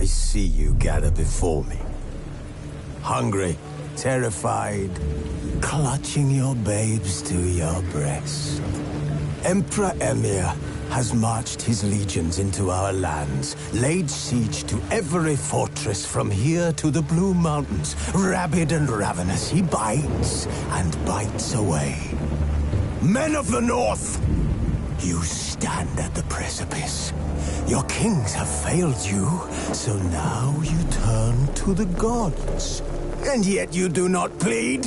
see you gather before me. Hungry, terrified, clutching your babes to your breast. Emperor Emir has marched his legions into our lands, laid siege to every fortress from here to the Blue Mountains. Rabid and ravenous, he bites and bites away. Men of the North, you stand at the precipice. Your kings have failed you, so now you turn to the gods. And yet you do not plead.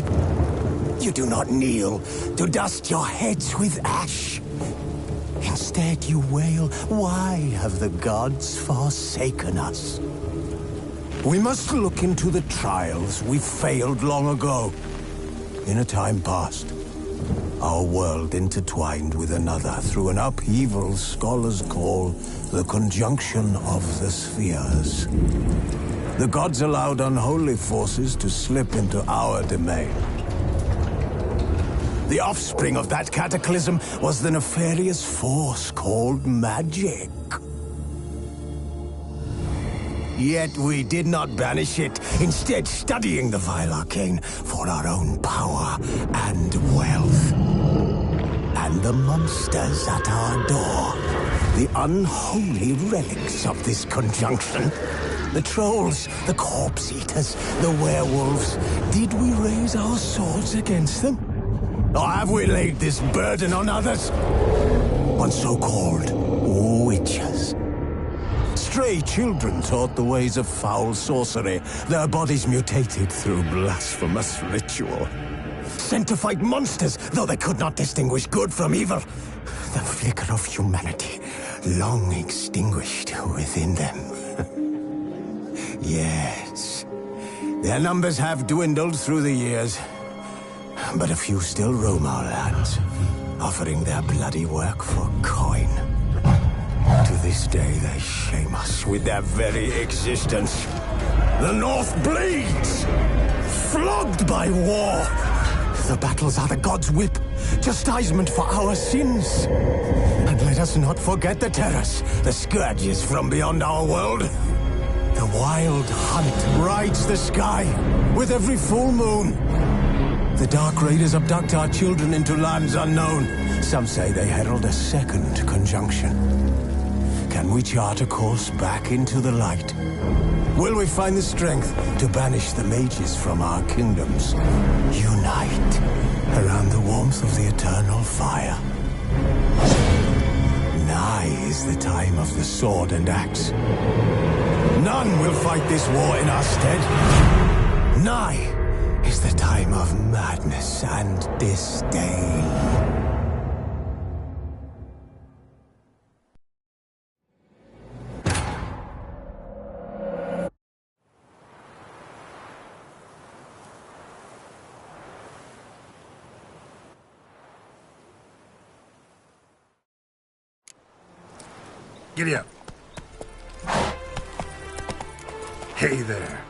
You do not kneel to dust your heads with ash. Instead you wail, why have the gods forsaken us? We must look into the trials we failed long ago. In a time past, our world intertwined with another through an upheaval scholars call the conjunction of the spheres. The gods allowed unholy forces to slip into our domain. The offspring of that cataclysm was the nefarious force called magic. Yet we did not banish it, instead studying the vile arcane for our own power and wealth. And the monsters at our door, the unholy relics of this conjunction. The trolls, the corpse-eaters, the werewolves. Did we raise our swords against them? Or have we laid this burden on others? On so-called witches. Stray children taught the ways of foul sorcery, their bodies mutated through blasphemous ritual. Sent to fight monsters, though they could not distinguish good from evil. The flicker of humanity, long extinguished within them. Yes, their numbers have dwindled through the years. But a few still roam our lands, offering their bloody work for coin. To this day, they shame us with their very existence. The North bleeds, flogged by war. The battles are the gods' whip, chastisement for our sins. And let us not forget the terrors, the scourges from beyond our world. The wild hunt rides the sky with every full moon. The Dark Raiders abduct our children into lands unknown. Some say they herald a second conjunction. Can we chart a course back into the light? Will we find the strength to banish the mages from our kingdoms? Unite around the warmth of the eternal fire. Nigh is the time of the sword and axe. None will fight this war in our stead. Nigh is the time of madness and disdain. Giddy up. Hey there.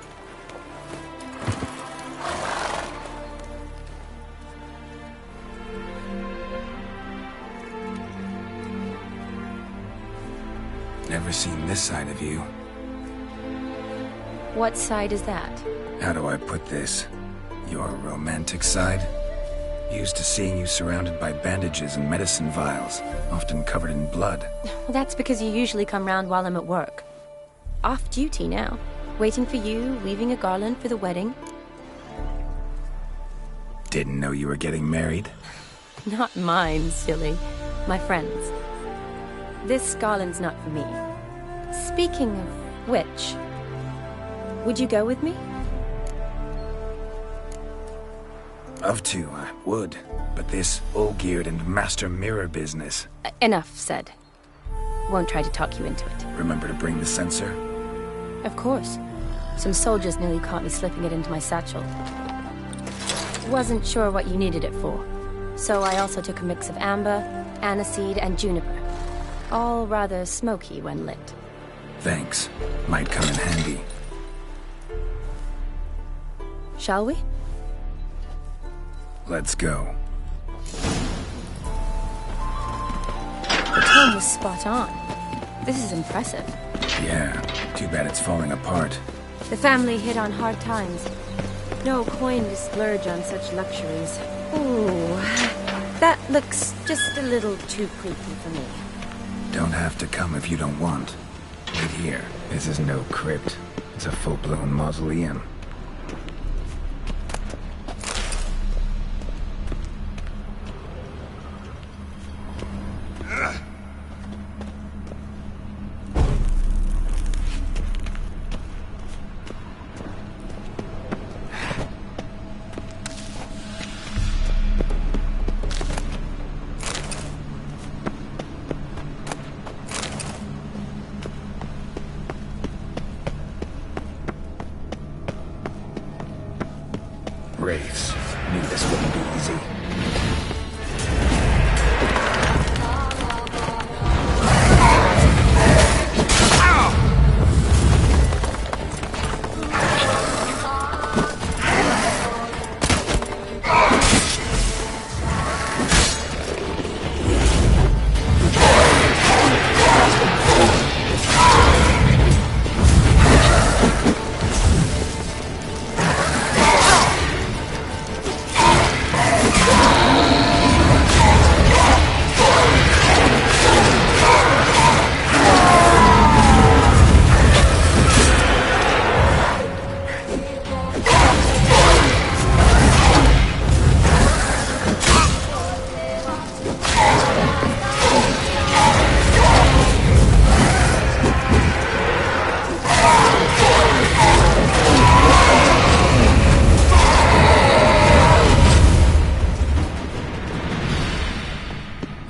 Never seen this side of you. What side is that? How do I put this? Your romantic side? Used to seeing you surrounded by bandages and medicine vials, often covered in blood. Well, that's because you usually come round while I'm at work. Off duty now. Waiting for you, weaving a garland for the wedding. Didn't know you were getting married? Not mine, silly. My friend's. This garland's not for me. Speaking of which, would you go with me? Love to, I would. But this all-geared and master mirror business... Enough said. Won't try to talk you into it. Remember to bring the sensor? Of course. Some soldiers nearly caught me slipping it into my satchel. Wasn't sure what you needed it for. So I also took a mix of amber, aniseed, and juniper. All rather smoky when lit. Thanks. Might come in handy. Shall we? Let's go. The tone was spot on. This is impressive. Yeah, too bad it's falling apart. The family hit on hard times. No coin to splurge on such luxuries. Ooh, that looks just a little too creepy for me. Don't have to come if you don't want. Wait here. This is no crypt. It's a full-blown mausoleum. Wraiths. Knew this wouldn't be easy.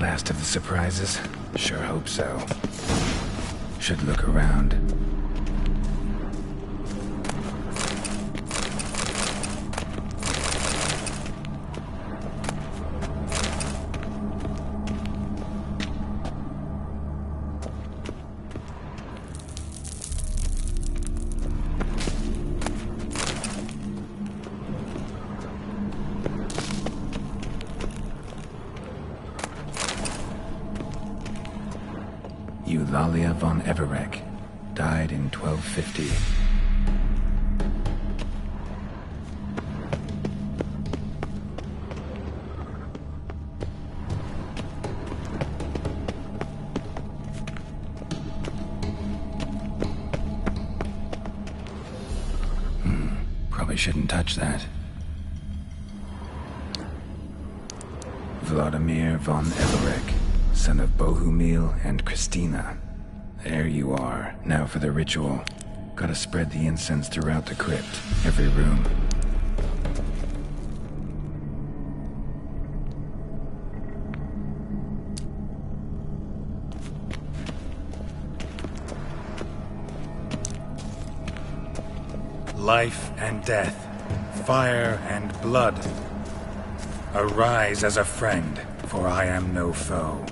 Last of the surprises? Sure hope so. Should look around. Eulalia von Everek died in 1250. Probably shouldn't touch that. Vladimir von Everek, son of Bohumil and Christina. There you are. Now for the ritual. Gotta spread the incense throughout the crypt, every room. Life and death, fire and blood. Arise as a friend, for I am no foe.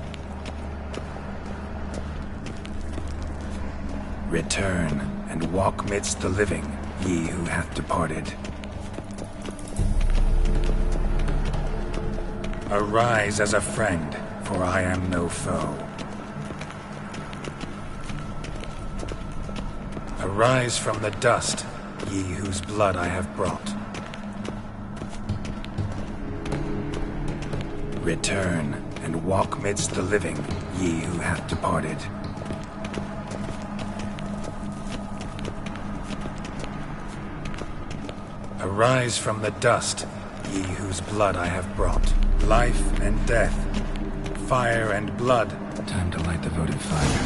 Return and walk midst the living, ye who hath departed. Arise as a friend, for I am no foe. Arise from the dust, ye whose blood I have brought. Return and walk midst the living, ye who hath departed. Arise from the dust, ye whose blood I have brought. Life and death, fire and blood. Time to light the votive fire.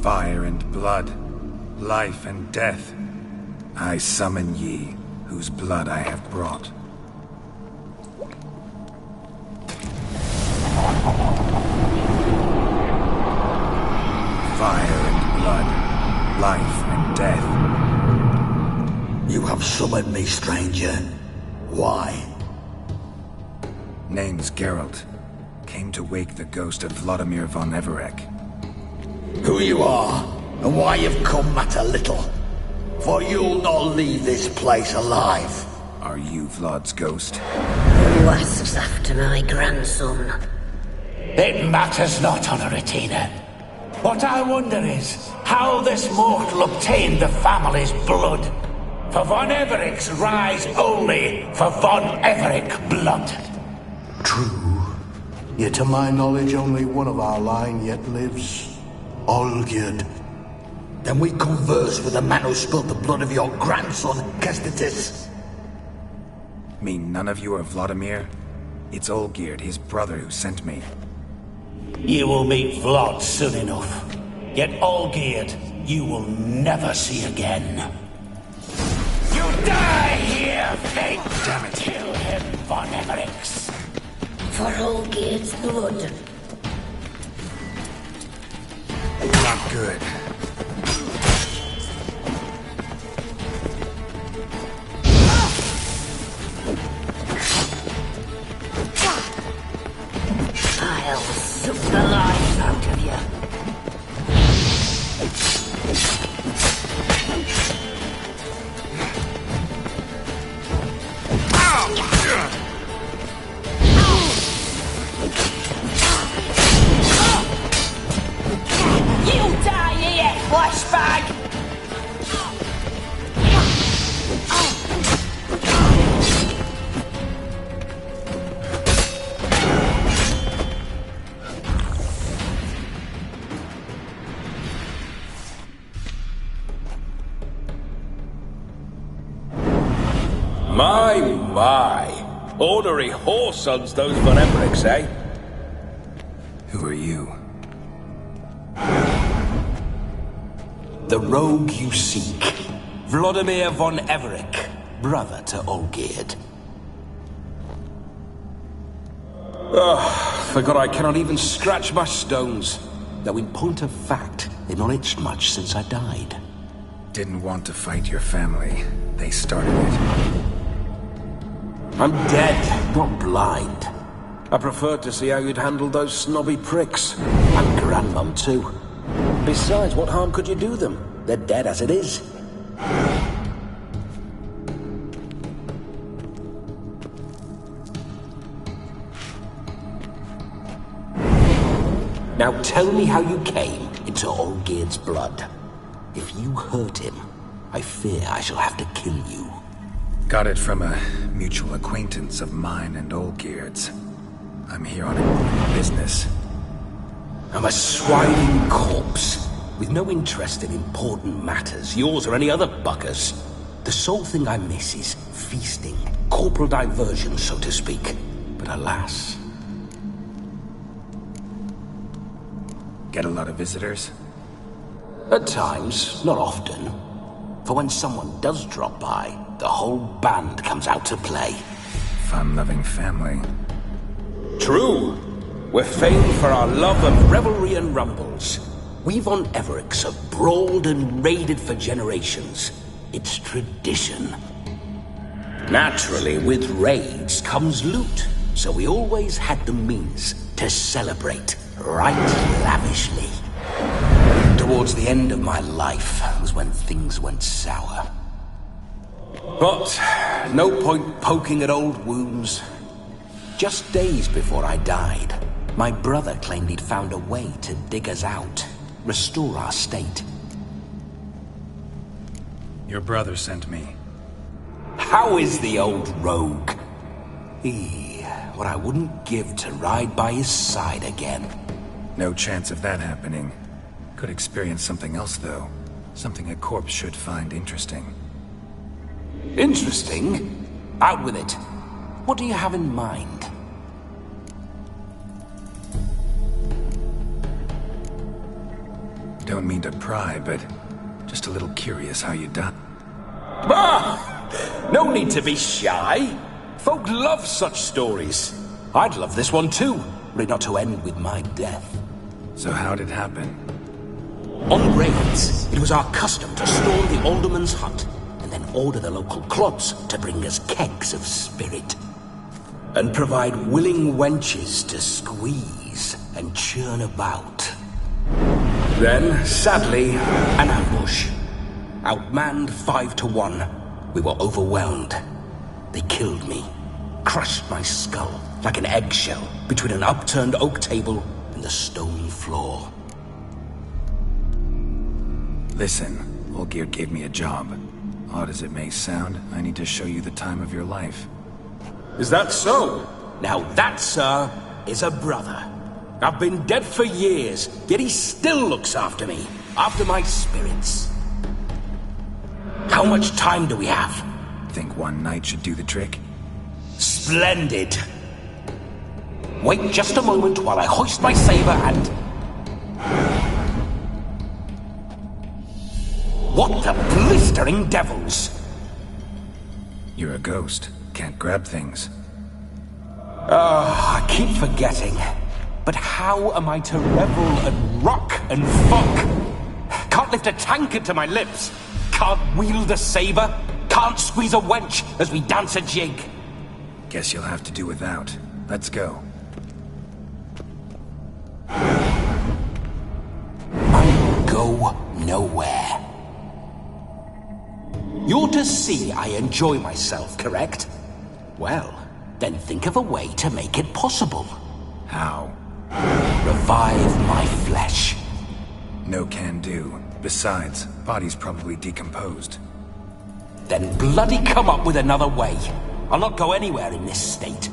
Fire and blood, life and death. I summon ye, whose blood I have brought. Fire and blood, life and death. You have summoned me, stranger. Why? Name's Geralt. Came to wake the ghost of Vladimir von Everek. Who you are, and why you've come matter little. For you'll not leave this place alive. Are you Vlad's ghost? Who asks after my grandson? It matters not, Honoratina. What I wonder is how this mortal obtained the family's blood. For Von Everic's rise only for Von Everic blood. True. Yet to my knowledge, only one of our line yet lives. Olgierd. Then we converse with the man who spilled the blood of your grandson, Kestitis. Mean none of you are Vladimir? It's Olgierd, his brother, who sent me. You will meet Vlad soon enough. Yet Olgierd, you will never see again. You die here, fate! Damn it. Kill him, Von Everic's. For Olgierd's blood. Not good. I'll suck the life out of you. You die here, flashbag! My. Ornery whoresons, those Von Everic's, eh? Who are you? The rogue you seek. Vladimir Von Everic, brother to Olgierd. Forgot I cannot even scratch my stones. Though in point of fact, they've not itched much since I died. Didn't want to fight your family. They started it. I'm dead, not blind. I preferred to see how you'd handled those snobby pricks. And Grandmum, too. Besides, what harm could you do them? They're dead as it is. Now tell me how you came into Olgierd's blood. If you hurt him, I fear I shall have to kill you. Got it from a mutual acquaintance of mine and Olgierd's. I'm here on important business. I'm a swiding corpse, with no interest in important matters, yours or any other buckers. The sole thing I miss is feasting, corporal diversion, so to speak. But alas... Get a lot of visitors? At times, not often. For when someone does drop by, the whole band comes out to play. Fun-loving family. True. We're famed for our love of revelry and rumbles. We Von Everic's have brawled and raided for generations. It's tradition. Naturally, with raids comes loot, so we always had the means to celebrate right lavishly. Towards the end of my life was when things went sour. But no point poking at old wounds. Just days before I died, my brother claimed he'd found a way to dig us out, restore our state. Your brother sent me. How is the old rogue? What I wouldn't give to ride by his side again. No chance of that happening. Could experience something else, though. Something a corpse should find interesting. Interesting? Out with it. What do you have in mind? Don't mean to pry, but just a little curious how you died. Ah! No need to be shy. Folk love such stories. I'd love this one too, were it not to end with my death. So how'd it happen? On raids, it was our custom to storm the alderman's hut and then order the local clods to bring us kegs of spirit. And provide willing wenches to squeeze and churn about. Then, sadly, an ambush. Outmanned 5-1. We were overwhelmed. They killed me. Crushed my skull like an eggshell between an upturned oak table and the stone floor. Listen, Olgierd gave me a job. Odd as it may sound, I need to show you the time of your life. Is that so? Now that, sir, is a brother. I've been dead for years, yet he still looks after me, after my spirits. How much time do we have? Think one night should do the trick? Splendid! Wait just a moment while I hoist my saber and... What the blistering devils? You're a ghost. Can't grab things. I keep forgetting. But how am I to revel and rock and fuck? Can't lift a tankard to my lips. Can't wield a saber. Can't squeeze a wench as we dance a jig. Guess you'll have to do without. Let's go. I'll go nowhere. You're to see I enjoy myself, correct? Well, then think of a way to make it possible. How? Revive my flesh. No can do. Besides, body's probably decomposed. Then bloody come up with another way. I'll not go anywhere in this state.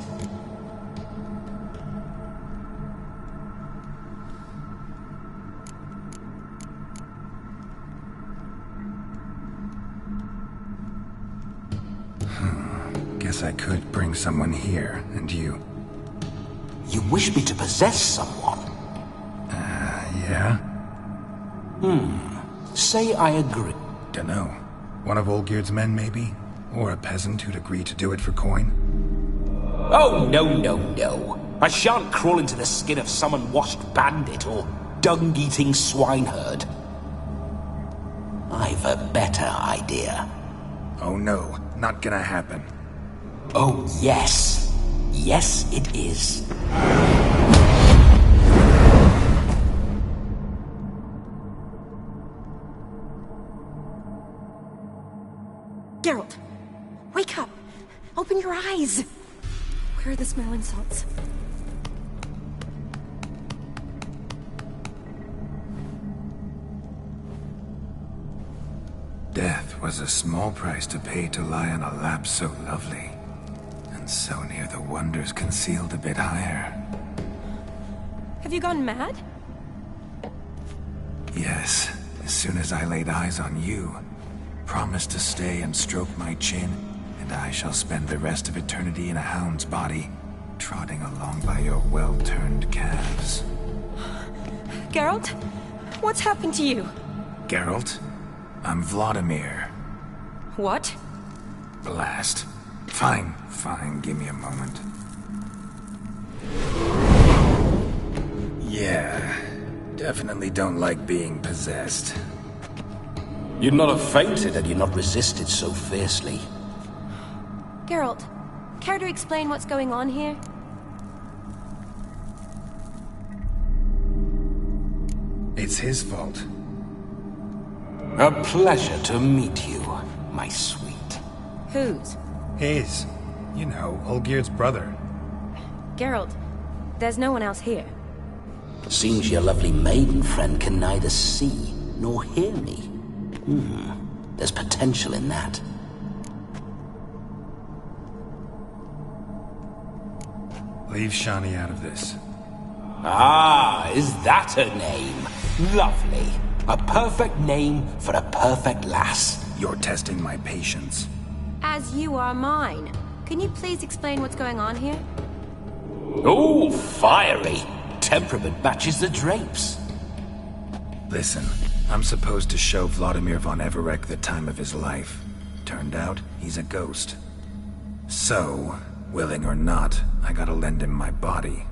Guess I could bring someone here, and you... You wish me to possess someone? Yeah? Say I agree. Dunno. One of Olgierd's men, maybe? Or a peasant who'd agree to do it for coin? Oh, no. I shan't crawl into the skin of some unwashed bandit or dung-eating swineherd. I've a better idea. Oh no, not gonna happen. Oh, yes. Yes, it is. Geralt, wake up! Open your eyes! Where are the smelling salts? Death was a small price to pay to lie on a lap so lovely, and so near the wonders concealed a bit higher. Have you gone mad? Yes, as soon as I laid eyes on you, promised to stay and stroke my chin, and I shall spend the rest of eternity in a hound's body, trotting along by your well-turned calves. Geralt? What's happened to you? Geralt? I'm Vladimir. What? Blast. Fine, give me a moment. Yeah, definitely don't like being possessed. You'd not have fainted had you not resisted so fiercely. Geralt, care to explain what's going on here? It's his fault. A pleasure to meet you, my sweet. Whose? His. You know, Olgierd's brother. Geralt, there's no one else here. Seems your lovely maiden friend can neither see nor hear me. There's potential in that. Leave Shani out of this. Ah, is that her name? Lovely. A perfect name for a perfect lass. You're testing my patience. As you are mine. Can you please explain what's going on here? Oh, fiery. Temperament matches the drapes. Listen, I'm supposed to show Vladimir von Everec the time of his life. Turned out, he's a ghost. So, willing or not, I gotta lend him my body.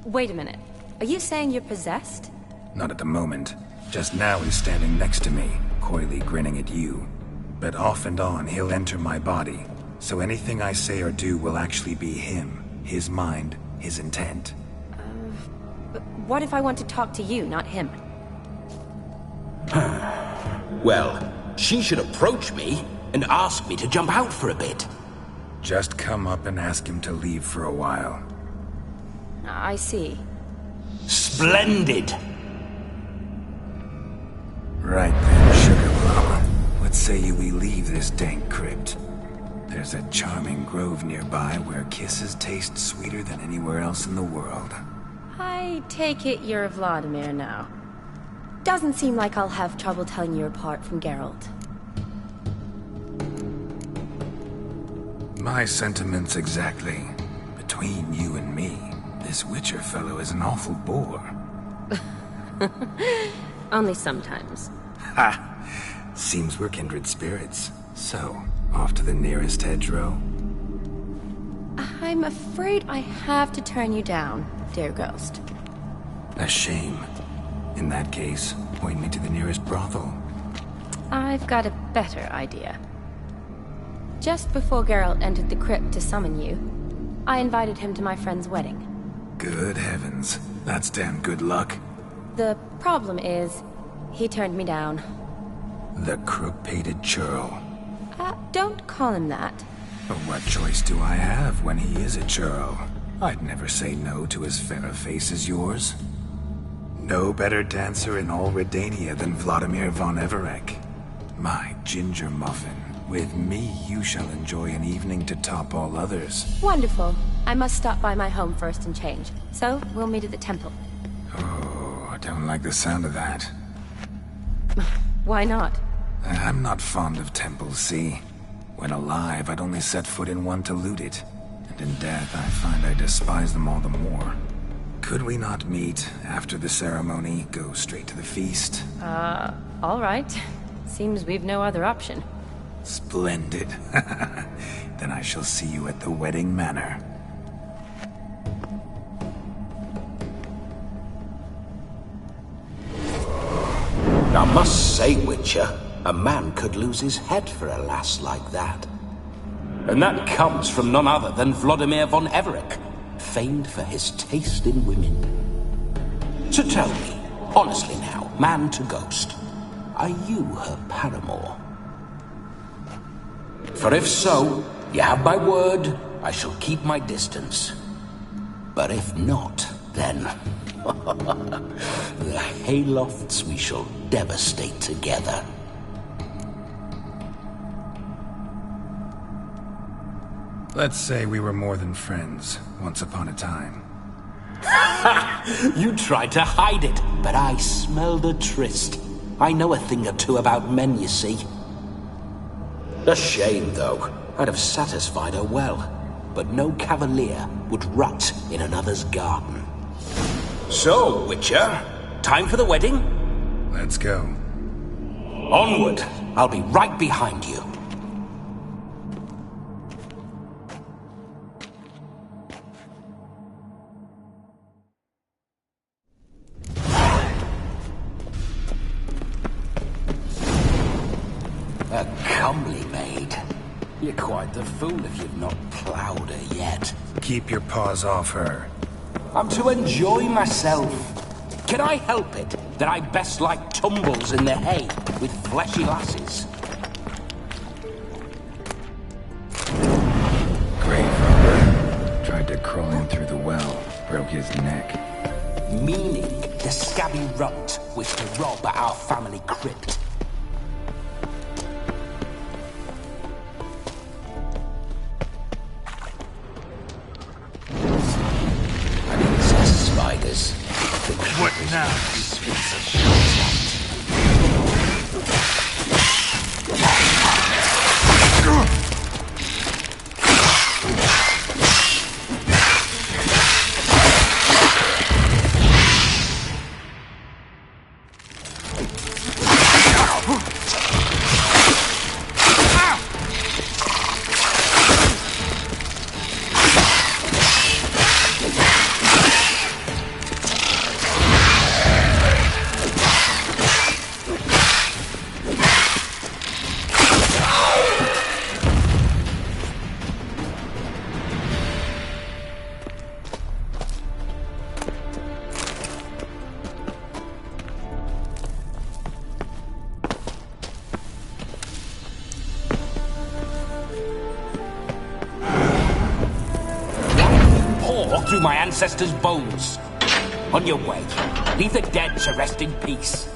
Wait a minute. Are you saying you're possessed? Not at the moment. Just now he's standing next to me, coyly grinning at you. But off and on, he'll enter my body. So anything I say or do will actually be him. His mind, his intent. But what if I want to talk to you, not him? Well, she should approach me and ask me to jump out for a bit. Just come up and ask him to leave for a while. I see. Splendid! Right then, Sugar Plum. What say you we leave this dank crypt? There's a charming grove nearby where kisses taste sweeter than anywhere else in the world. I take it you're Vladimir now. Doesn't seem like I'll have trouble telling you apart from Geralt. My sentiments exactly. Between you and me, this Witcher fellow is an awful bore. Only sometimes. Ha! Seems we're kindred spirits. So, off to the nearest hedgerow? I'm afraid I have to turn you down, dear ghost. A shame. In that case, point me to the nearest brothel. I've got a better idea. Just before Geralt entered the crypt to summon you, I invited him to my friend's wedding. Good heavens. That's damn good luck. The problem is, he turned me down. The crook-pated churl. Don't call him that. But what choice do I have when he is a churl? I'd never say no to as fair a face as yours. No better dancer in all Redania than Vladimir von Everec. My ginger muffin. With me, you shall enjoy an evening to top all others. Wonderful. I must stop by my home first and change. So, we'll meet at the temple. Oh, I don't like the sound of that. Why not? I'm not fond of temples, see? When alive, I'd only set foot in one to loot it. And in death, I find I despise them all the more. Could we not meet after the ceremony, go straight to the feast? All right. Seems we've no other option. Splendid. Then I shall see you at the wedding manor. I must say, Witcher, a man could lose his head for a lass like that. And that comes from none other than Vladimir von Everec, famed for his taste in women. So tell me, honestly now, man to ghost, are you her paramour? For if so, you have my word, I shall keep my distance. But if not, then the haylofts we shall devastate together. Let's say we were more than friends, once upon a time. You tried to hide it, but I smelled a tryst. I know a thing or two about men, you see. A shame, though. I'd have satisfied her well. But no cavalier would rut in another's garden. So, Witcher, time for the wedding? Let's go. Onward! I'll be right behind you. A comely maid. You're quite the fool if you've not ploughed her yet. Keep your paws off her. I'm to enjoy myself. Can I help it that I best like tumbles in the hay with fleshy lasses? Grave robber. Tried to crawl in through the well. Broke his neck. Meaning the scabby runt wished to rob at our family crypt. Spiders. What now? through my ancestors' bones. On your way. Leave the dead to rest in peace.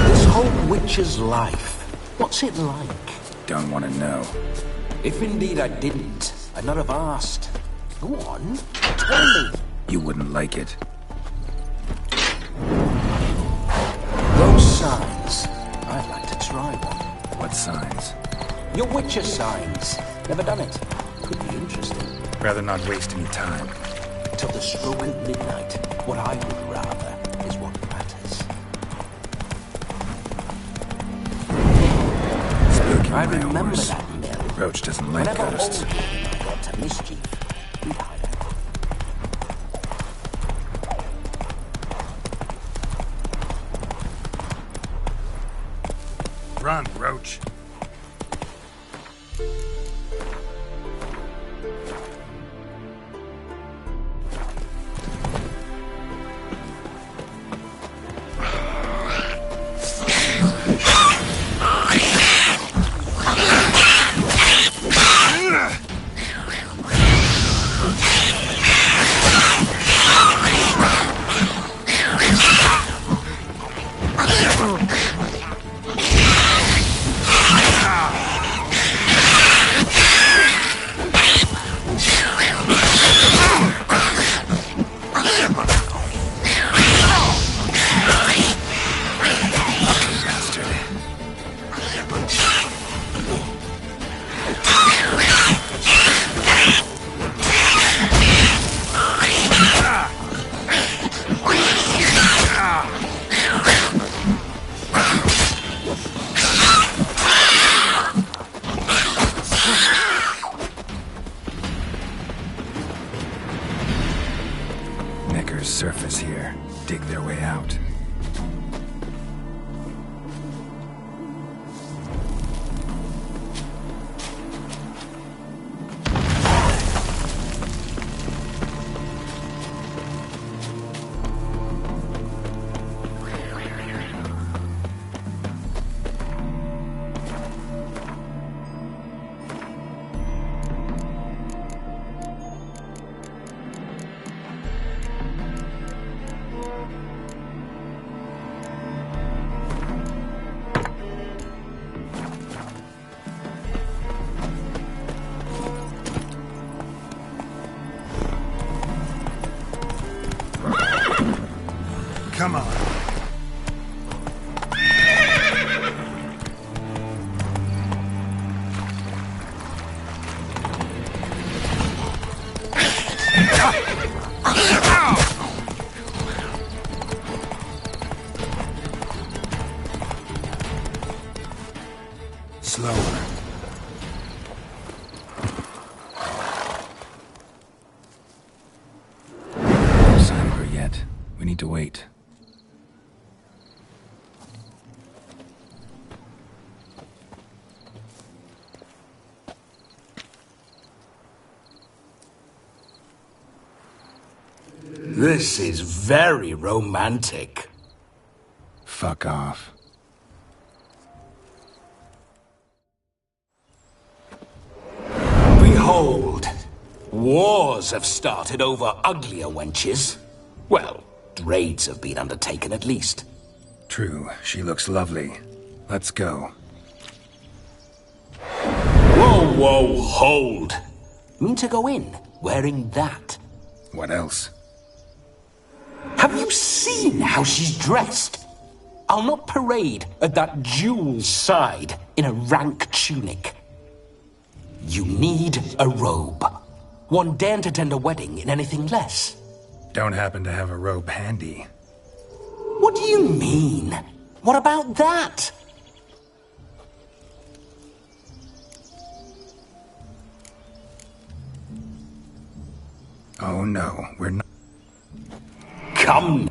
This whole witch's life, what's it like? Don't want to know. If indeed I didn't, I'd not have asked. Go on, tell me. You wouldn't like it. Those signs, I'd like to try one. What signs? Your Witcher signs. Never done it. Could be interesting. Rather not waste any time. Till the stroke at midnight, what I would rather is what matters. Spooky I my remember horse. that mill. Roach doesn't like Whenever ghosts. old women got to mischief, we'd hide out. Run, Roach. Surface here. Dig their way out. Come on. Slower. No sign of her yet. We need to wait. This is very romantic. Fuck off. Behold, wars have started over uglier wenches. Well, raids have been undertaken at least. True, she looks lovely. Let's go. Whoa, whoa, hold. Mean to go in, wearing that? What else? Have you seen how she's dressed? I'll not parade at that jewel's side in a rank tunic. You need a robe. One daren't attend a wedding in anything less. Don't happen to have a robe handy. What do you mean? What about that? Oh no, we're not. Come.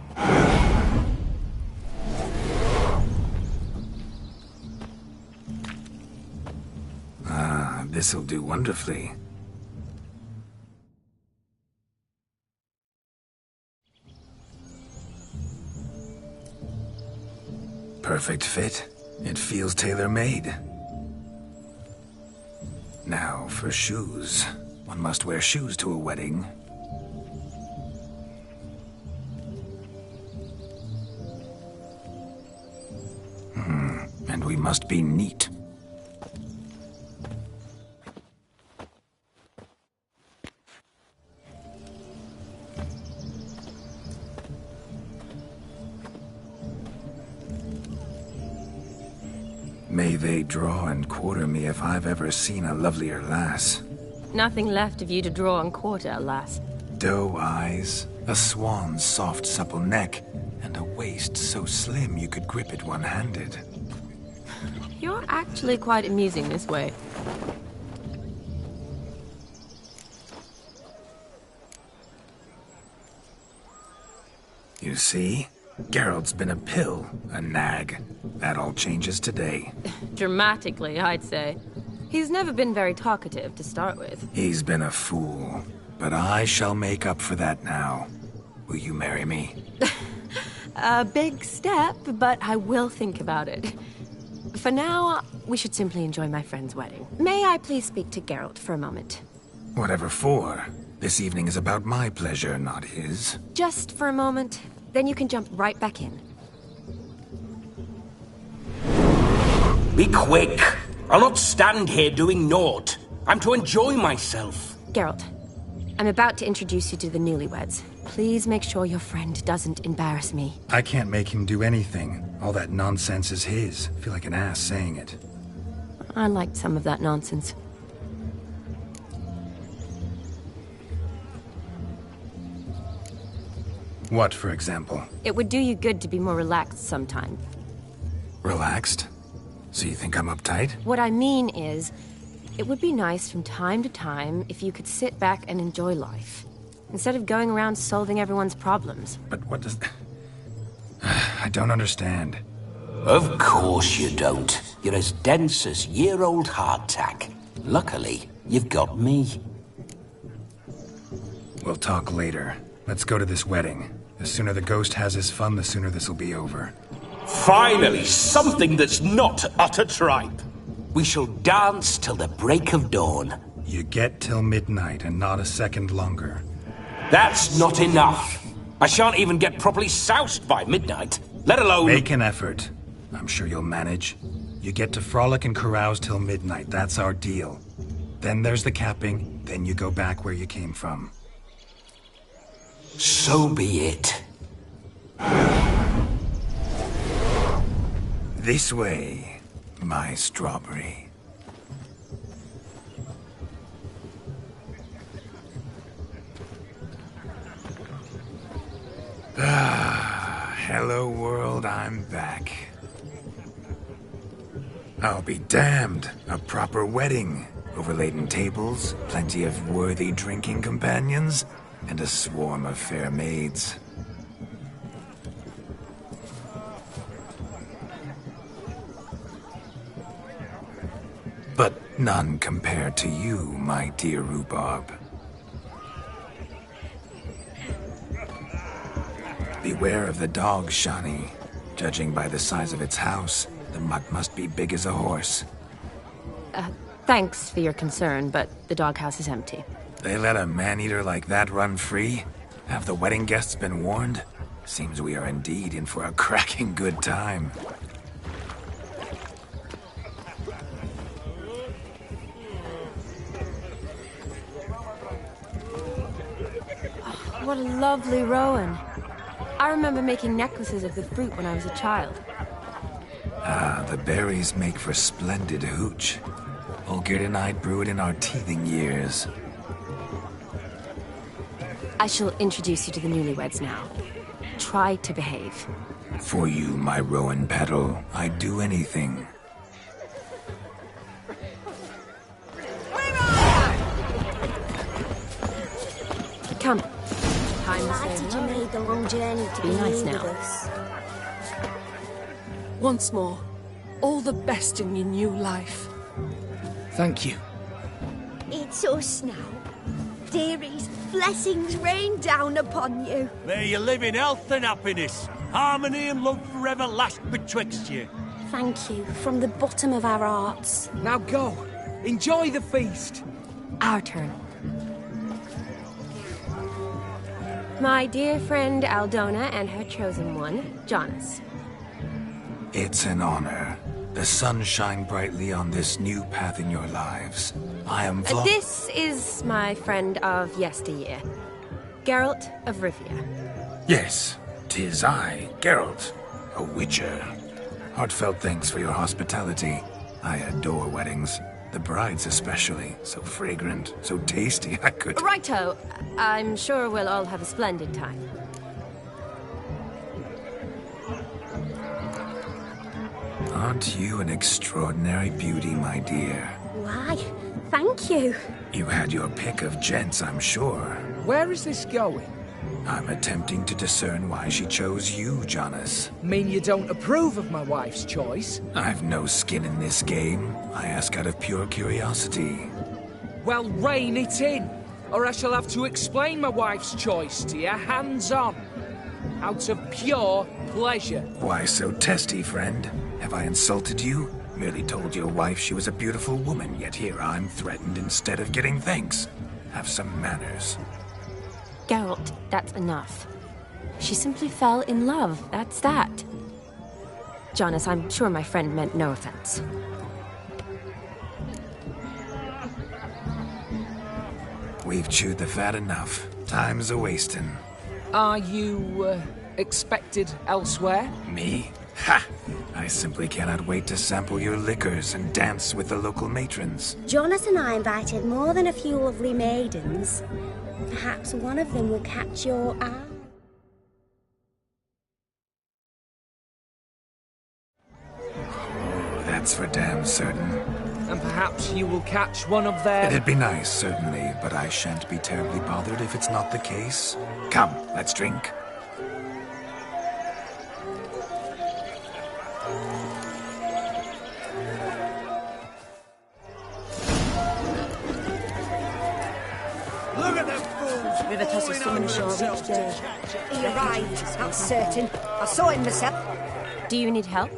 Ah, This'll do wonderfully. Perfect fit. It feels tailor-made. Now, for shoes. One must wear shoes to a wedding. And we must be neat. May they draw and quarter me if I've ever seen a lovelier lass. Nothing left of you to draw and quarter, alas. Doe eyes, a swan's soft supple neck, and a waist so slim you could grip it one-handed. You're actually quite amusing this way. You see? Geralt's been a pill, a nag. That all changes today. Dramatically, I'd say. He's never been very talkative to start with. He's been a fool, but I shall make up for that now. Will you marry me? A big step, but I will think about it. For now, we should simply enjoy my friend's wedding. May I please speak to Geralt for a moment? Whatever for. This evening is about my pleasure, not his. Just for a moment. Then you can jump right back in. Be quick! I'll not stand here doing naught. I'm to enjoy myself. Geralt, I'm about to introduce you to the newlyweds. Please make sure your friend doesn't embarrass me. I can't make him do anything. All that nonsense is his. I feel like an ass saying it. I liked some of that nonsense. What, for example? It would do you good to be more relaxed sometime. Relaxed? So you think I'm uptight? What I mean is, it would be nice from time to time if you could sit back and enjoy life, instead of going around solving everyone's problems. But what does... I don't understand. Of course you don't. You're as dense as year-old hardtack. Luckily, you've got me. We'll talk later. Let's go to this wedding. The sooner the ghost has his fun, the sooner this'll be over. Finally, something that's not utter tripe. We shall dance till the break of dawn. You get till midnight and not a second longer. That's not enough. I shan't even get properly soused by midnight, let alone... Make an effort. I'm sure you'll manage. You get to frolic and carouse till midnight. That's our deal. Then there's the capping, then you go back where you came from. So be it. This way, my strawberry. Hello world, I'm back. I'll be damned. A proper wedding. Overladen tables, plenty of worthy drinking companions, and a swarm of fair maids. But none compared to you, my dear rhubarb. Beware of the dog, Shani. Judging by the size of its house, the mutt must be big as a horse. Thanks for your concern, but the doghouse is empty. They let a man-eater like that run free? Have the wedding guests been warned? Seems we are indeed in for a cracking good time. What a lovely rowan. I remember making necklaces of the fruit when I was a child. Ah, the berries make for splendid hooch. Olgerd and I brew it in our teething years. I shall introduce you to the newlyweds now. Try to behave. For you, my rowan petal, I'd do anything. Come. Time to say Did you hello. made the long journey to Be nice now. with us? Once more, all the best in your new life. Thank you. It's us now. Dearies, blessings rain down upon you. May you live in health and happiness. Harmony and love forever last betwixt you. Thank you, from the bottom of our hearts. Now go. Enjoy the feast. Our turn. My dear friend Aldona and her chosen one, Jonas. It's an honor. The sun shine brightly on this new path in your lives. I am This is my friend of yesteryear, Geralt of Rivia. Yes, 'tis I, Geralt, a witcher. Heartfelt thanks for your hospitality. I adore weddings. The brides especially. So fragrant, so tasty, I could... Righto. I'm sure we'll all have a splendid time. Aren't you an extraordinary beauty, my dear? Why, thank you. You had your pick of gents, I'm sure. Where is this going? I'm attempting to discern why she chose you, Jonas. Mean you don't approve of my wife's choice? I've no skin in this game. I ask out of pure curiosity. Well, rein it in, or I shall have to explain my wife's choice to you hands-on. Out of pure pleasure. Why so testy, friend? Have I insulted you? Merely told your wife she was a beautiful woman, yet here I'm threatened instead of getting thanks. Have some manners. Geralt, that's enough. She simply fell in love, that's that. Jonas, I'm sure my friend meant no offense. We've chewed the fat enough. Time's a-wasting. Are you, expected elsewhere? Me? Ha! I simply cannot wait to sample your liquors and dance with the local matrons. Jonas and I invited more than a few lovely maidens. Perhaps one of them will catch your eye. Oh, that's for damn certain. And perhaps you will catch one of their... It'd be nice, certainly, but I shan't be terribly bothered if it's not the case. Come, let's drink. Look at them fools! River tosses swimming ashore each day. He arrived, that's certain. I saw him myself. Do you need help?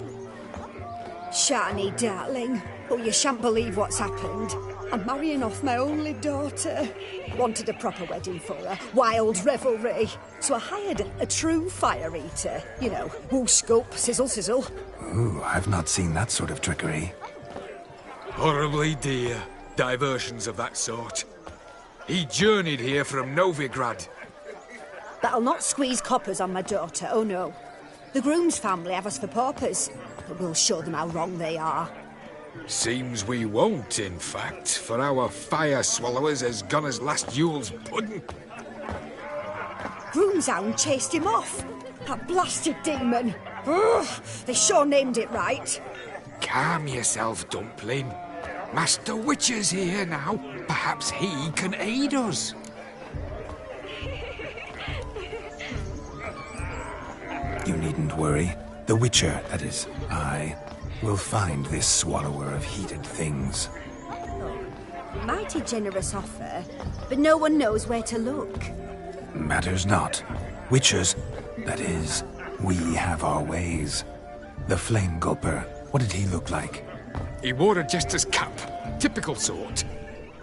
Shani, darling. Oh, you shan't believe what's happened. I'm marrying off my only daughter. Wanted a proper wedding for her. Wild revelry. So I hired a true fire eater. You know, woo scope, sizzle sizzle. Ooh, I've not seen that sort of trickery. Horribly dear diversions of that sort. He journeyed here from Novigrad. That'll not squeeze coppers on my daughter, oh no. The groom's family have us for paupers, but we'll show them how wrong they are. Seems we won't, in fact, for our fire swallowers has gone as last Yule's pudding. Groom's hound chased him off. That blasted demon. Ugh, they sure named it right. Calm yourself, Dumpling. Master Witcher's here now. Perhaps he can aid us. You needn't worry. The Witcher, that is, I, will find this swallower of heated things. Mighty generous offer, but no one knows where to look. Matters not. Witchers, that is, we have our ways. The Flame Gulper, what did he look like? He wore a jester's cap. Typical sort.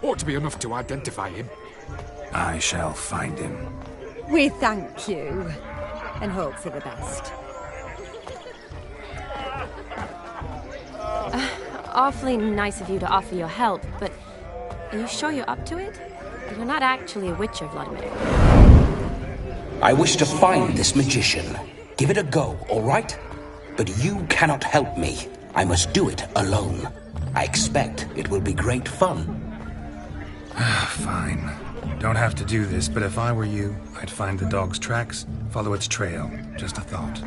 Ought to be enough to identify him. I shall find him. We thank you, and hope for the best. Awfully nice of you to offer your help, but are you sure you're up to it? You're not actually a witcher, Vladimir. I wish to find this magician. Give it a go, all right? But you cannot help me. I must do it alone. I expect it will be great fun. Fine. Don't have to do this, but if I were you, I'd find the dog's tracks, follow its trail. Just a thought.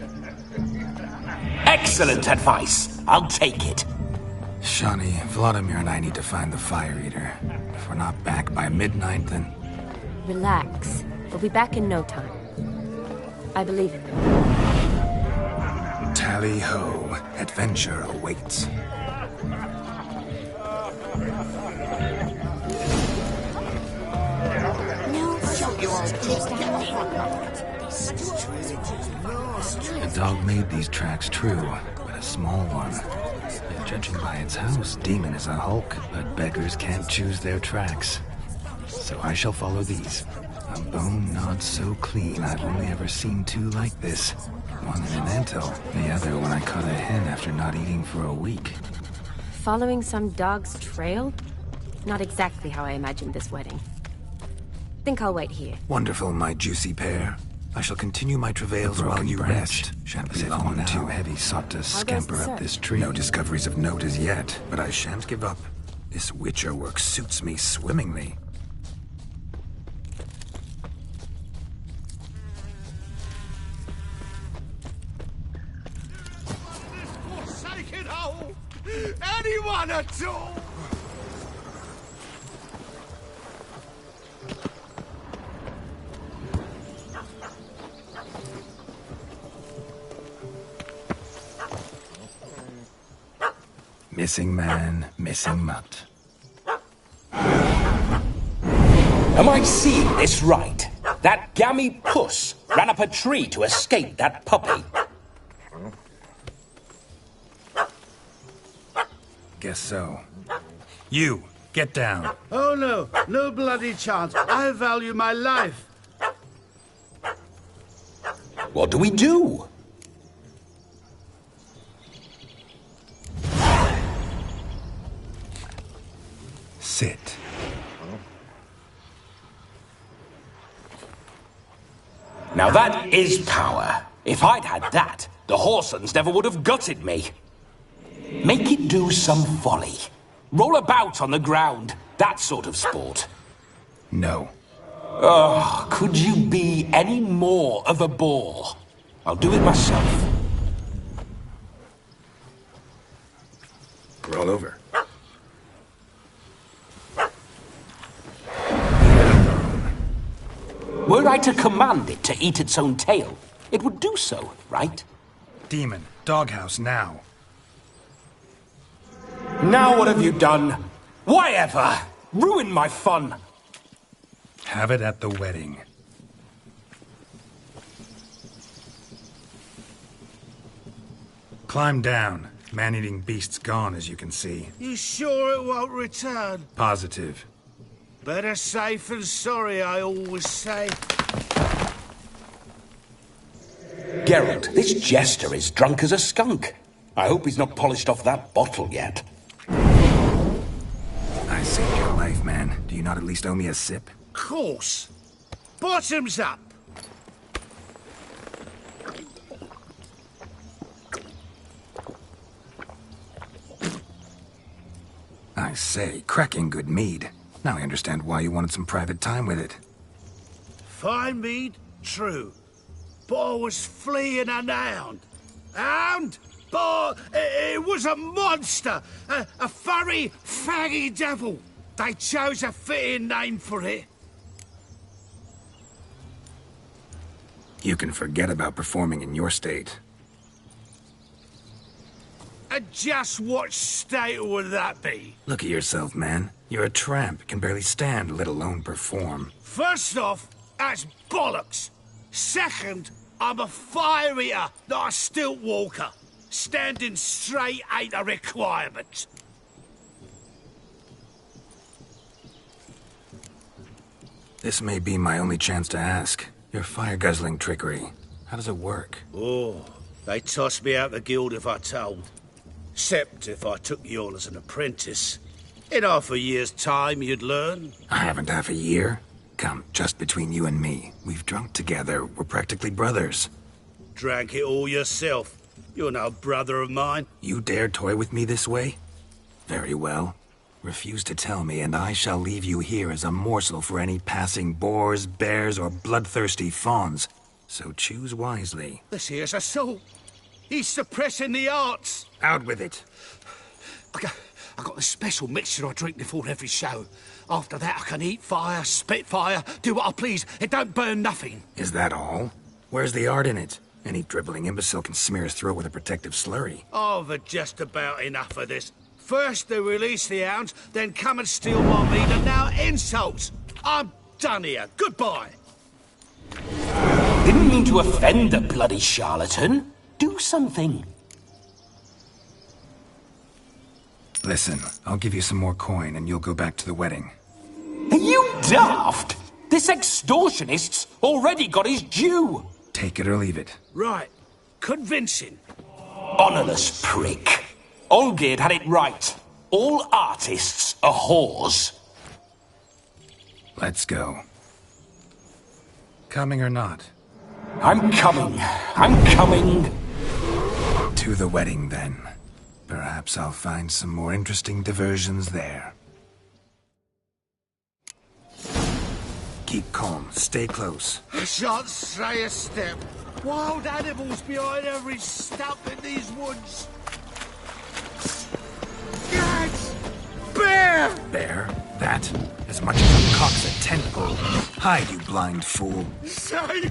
Excellent advice. I'll take it. Shani, Vladimir and I need to find the Fire Eater. If we're not back by midnight, then... Relax. We'll be back in no time. I believe in you. Tally-ho. Adventure awaits. The dog made these tracks true, but a small one. Judging by its house, Demon is a hulk, but beggars can't choose their tracks. So I shall follow these. A bone not so clean, I've only ever seen two like this. One in an anthill, the other when I caught a hen after not eating for a week. Following some dog's trail? Not exactly how I imagined this wedding. Think I'll wait here. Wonderful, my juicy pair. I shall continue my travails while you rest. Shan't be long now. Too heavy sought to scamper up this tree. No discoveries of note as yet, but I shan't give up. This witcher work suits me swimmingly. Forsaken hole! Anyone at all! Missing man, missing mutt. Am I seeing this right? That gammy puss ran up a tree to escape that puppy. Guess so. You, get down. Oh no, no bloody chance. I value my life. What do we do? Sit. Now that is power. If I'd had that, the Horsons never would have gutted me. Make it do some folly. Roll about on the ground. That sort of sport. No. Oh, could you be any more of a bore? I'll do it myself. Roll over. Were I to command it to eat its own tail, it would do so, right? Demon, doghouse now. Now what have you done? Why ever? Ruin my fun. Have it at the wedding. Climb down. Man-eating beast's gone, as you can see. You sure it won't return? Positive. Better safe than sorry, I always say. Geralt, this jester is drunk as a skunk. I hope he's not polished off that bottle yet. I saved your life, man. Do you not at least owe me a sip? Course. Bottoms up. I say, cracking good mead. Now I understand why you wanted some private time with it. Fine mead, true. But I was fleeing a hound. Hound? But it was a monster. A furry, faggy devil. They chose a fitting name for it. You can forget about performing in your state. And just what state would that be? Look at yourself, man. You're a tramp, can barely stand, let alone perform. First off, that's bollocks. Second, I'm a fire eater, not a stilt walker. Standing straight ain't a requirement. This may be my only chance to ask. Your fire-guzzling trickery, how does it work? Oh, they tossed me out the guild if I told. Except if I took you on as an apprentice. In half a year's time, you'd learn. I haven't half a year. Come, just between you and me. We've drunk together. We're practically brothers. Drank it all yourself. You're no brother of mine. You dare toy with me this way? Very well. Refuse to tell me, and I shall leave you here as a morsel for any passing boars, bears, or bloodthirsty fawns. So choose wisely. This here's assault. He's suppressing the arts. Out with it. I got a special mixture I drink before every show. After that, I can eat fire, spit fire, do what I please. It don't burn nothing. Is that all? Where's the art in it? Any dribbling imbecile can smear his throat with a protective slurry. I've had just about enough of this. First they release the hounds, then come and steal my meat, and now insults. I'm done here. Goodbye. Didn't mean to offend the bloody charlatan. Do something. Listen, I'll give you some more coin and you'll go back to the wedding. Are you daft? This extortionist's already got his due. Take it or leave it. Right. Convincing. Honourless prick. Olgerd had it right. All artists are whores. Let's go. Coming or not? I'm coming. I'm coming. To the wedding, then. Perhaps I'll find some more interesting diversions there. Keep calm. Stay close. I shan't stray a step. Wild animals behind every stump in these woods. Gads! Bear! Bear? That? As much as a cock's a tentpole. Hide, you blind fool. Save me!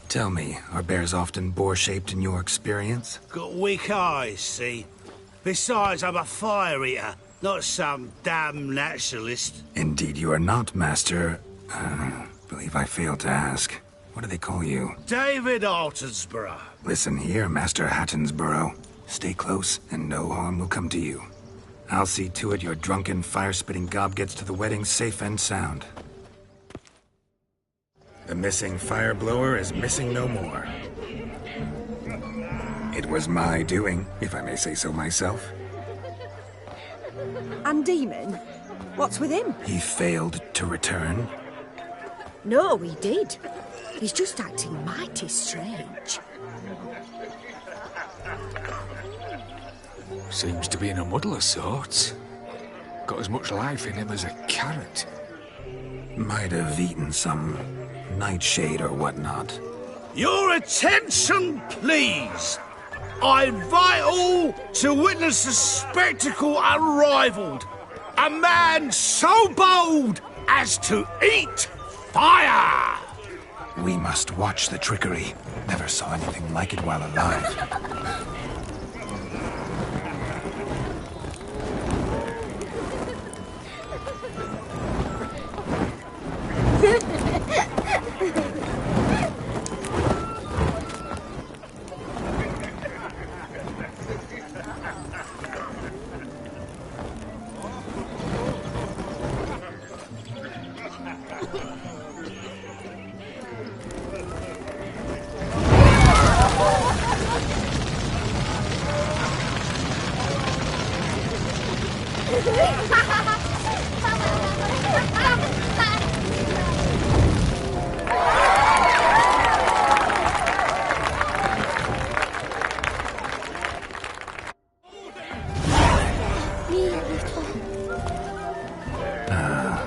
Tell me, are bears often boar-shaped in your experience? Got weak eyes, see? Besides, I'm a fire eater, not some damn naturalist. Indeed you are not, Master. Believe I failed to ask. What do they call you? David Altonsborough. Listen here, Master Hattonsborough. Stay close, and no harm will come to you. I'll see to it your drunken, fire-spitting gob gets to the wedding safe and sound. The missing fire blower is missing no more. It was my doing, if I may say so myself. And Demon? What's with him? He failed to return. No, he did. He's just acting mighty strange. Seems to be in a muddle of sorts. Got as much life in him as a carrot. Might have eaten some nightshade or whatnot. Your attention, please! I invite all to witness a spectacle unrivaled. A man so bold as to eat fire! We must watch the trickery. Never saw anything like it while alive.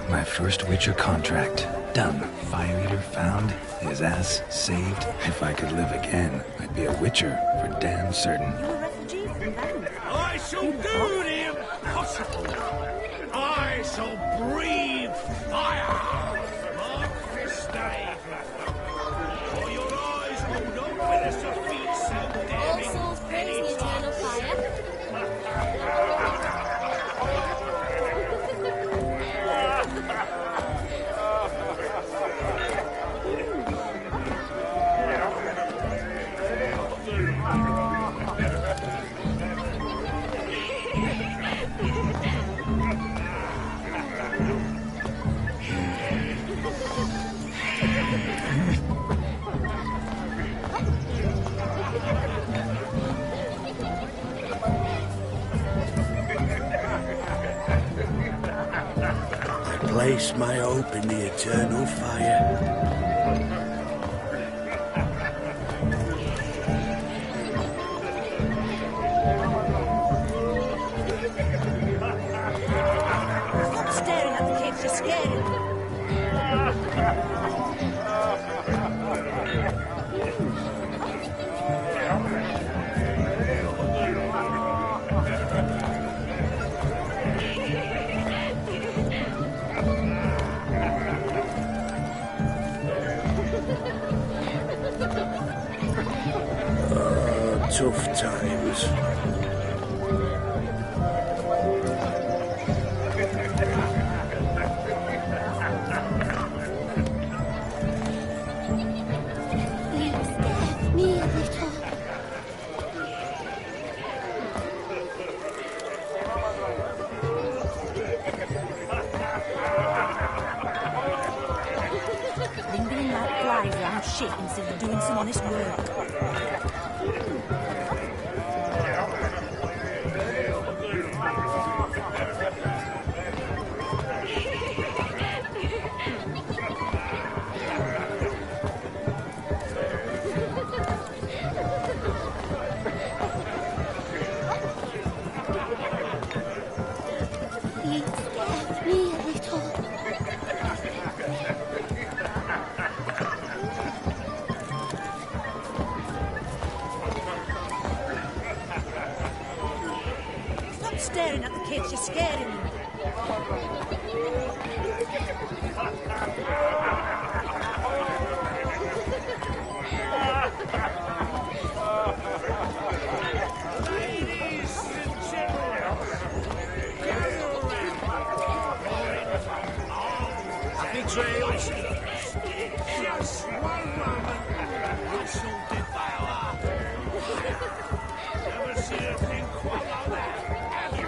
My first Witcher contract. Done. Fire Eater found. His ass saved. If I could live again, I'd be a Witcher for damn certain. I shall do the impossible. I shall breathe fire. Mark this day. For your eyes will not witness a feat so daring. All souls praise the eternal fire. Place my hope in the eternal fire. Stop staring at the kids, you're scaring them. tough times. Me a little. Lingering like flies around shit instead of doing some honest work. He scared me a little. Stop staring at the kids, you're scaring them. Ladies and gentlemen, gather around. Happy trails. Just one moment. This will devour. Never seen a thing quite like that. Have you?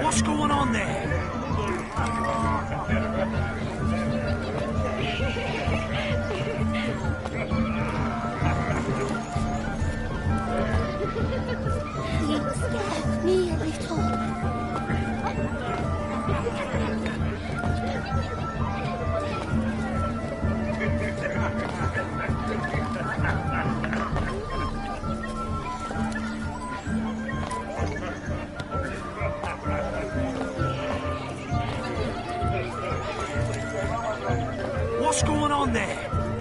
What's going on there? He scared me a little. What's going on there?